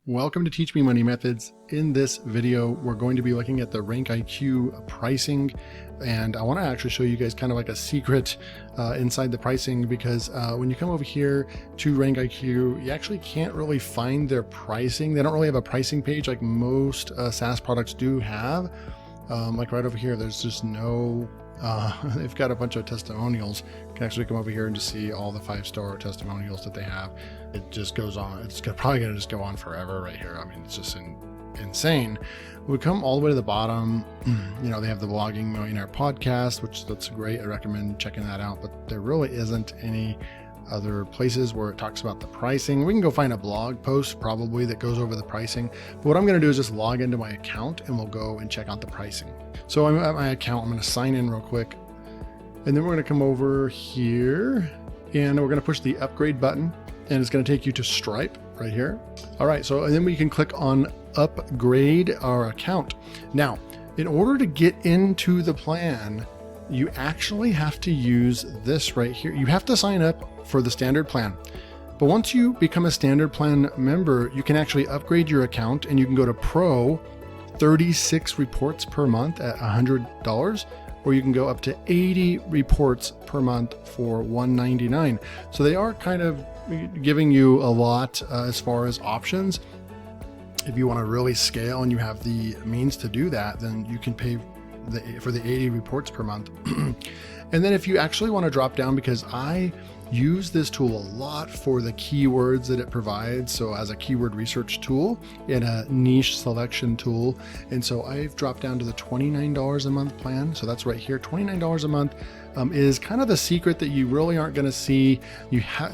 Welcome to Teach Me Money Methods. In this video, we're going to be looking at the RankIQ pricing, and I want to actually show you guys kind of like a secret inside the pricing, because when you come over here to RankIQ, you actually can't really find their pricing. They don't really have a pricing page like most SaaS products do have. Like right over here, there's just no, they've got a bunch of testimonials. You can actually come over here and just see all the 5-star testimonials that they have. It just goes on. It's probably going to just go on forever right here. I mean, it's just insane. We come all the way to the bottom. You know, they have the Blogging Millionaire podcast, which that's great. I recommend checking that out, but there really isn't any other places where it talks about the pricing. We can go find a blog post probably that goes over the pricing, but what I'm going to do is just log into my account and we'll go and check out the pricing. So I'm at my account. I'm going to sign in real quick, and then we're going to come over here and we're going to push the upgrade button, and it's going to take you to Stripe right here. All right, so and then we can click on upgrade our account. Now, in order to get into the plan, you actually have to use this right here. You have to sign up for the standard plan. But once you become a standard plan member, you can actually upgrade your account and you can go to Pro, 36 reports per month at $100, or you can go up to 80 reports per month for $199. So they are kind of giving you a lot as far as options. If you want to really scale and you have the means to do that, then you can pay for the 80 reports per month. And then if you actually want to drop down, because I use this tool a lot for the keywords that it provides. So as a keyword research tool and a niche selection tool. And so I've dropped down to the $29 a month plan. So that's right here, $29 a month is kind of the secret that you really aren't going to see.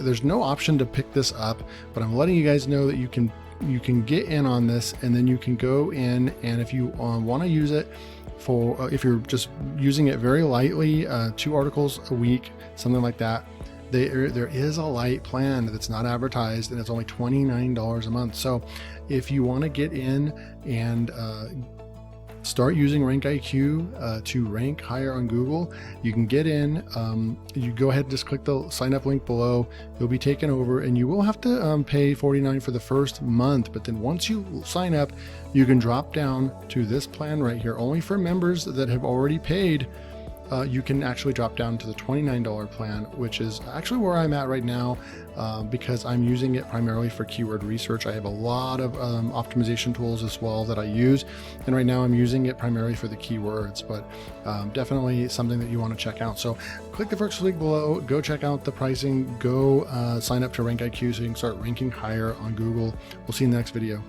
There's no option to pick this up, but I'm letting you guys know that you can get in on this, and then you can go in, and if you want to use it for, if you're just using it very lightly, 2 articles a week, something like that, there is a light plan that's not advertised, and it's only $29 a month. So if you want to get in and start using RankIQ to rank higher on Google, you can get in. You go ahead and just click the sign up link below. You'll be taken over, and you will have to pay $49 for the first month. But then once you sign up, you can drop down to this plan right here. Only for members that have already paid, you can actually drop down to the $29 plan, which is actually where I'm at right now, because I'm using it primarily for keyword research. I have a lot of optimization tools as well that I use, and right now I'm using it primarily for the keywords, but definitely something that you want to check out. So click the first link below, go check out the pricing, go sign up to RankIQ so you can start ranking higher on Google. We'll see you in the next video.